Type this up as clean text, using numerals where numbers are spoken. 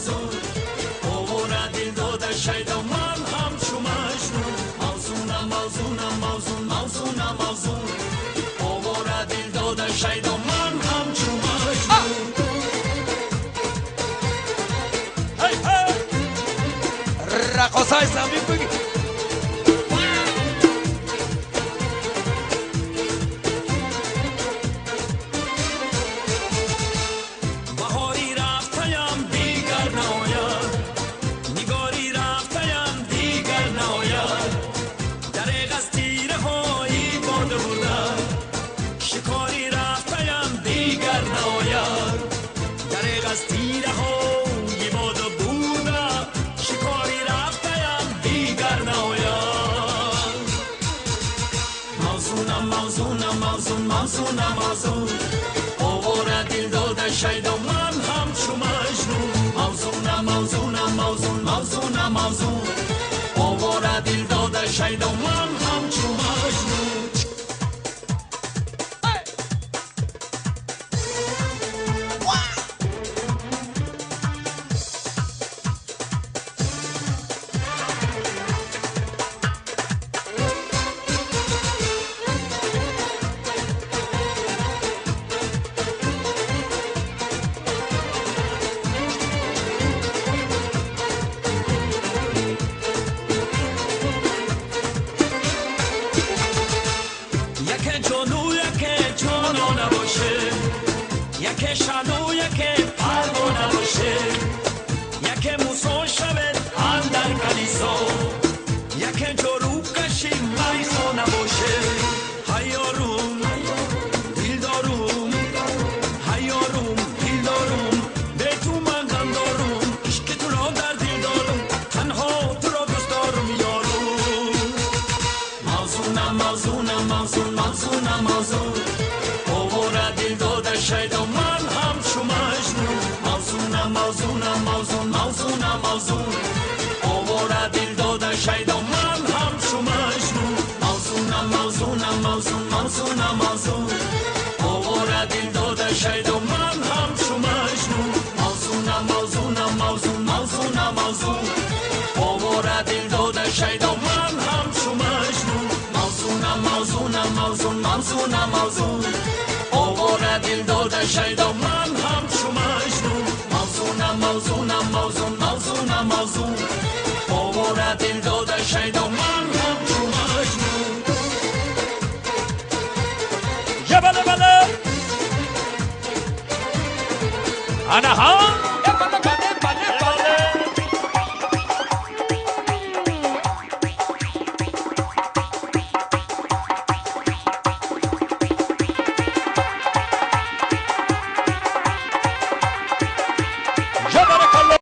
موزون اوورا دل داده شیدا من همچو مجنون موزونم موزونم موزون موزونم موزون اوورا دل داده شیدا من همچو مجنون هی هی رقصای اسلامی بگی موزونم موزون اوورا دل داده شیدا من همچو مجنون موزونم موزونم موزون موزونم موزون اوورا دل داده شیدا من همچو مجنون یکی شادو یکی پروانه باشه یکی موسون شود اندر کلیسا یکی جرو کشی میخانه باشه هیاروم دیلداروم هیاروم دیلداروم به تو من غم دارم عشق تو را در دل دارم تنها تو را دوست دارم یارو موزونم موزونم موزون موزونم موزون اوورا دل داده شیدا من همچو مجنون موزونم موزونم موزون موزونم موزون اوورا دل داده شیدا من همچو مجنون موزونم موزونم موزون موزونم موزون اوورا دل داده شیدا من همچو مجنون موزونم موزونم موزون موزونم موزون اوورا دل داده شیدا من همچو مجنون موزونم موزونم موزون موزونم موزون اوورا دل داده شیدا من همچو مجنون موزونم موزونم موزون موزونم موزون اوورا دل داده شیدا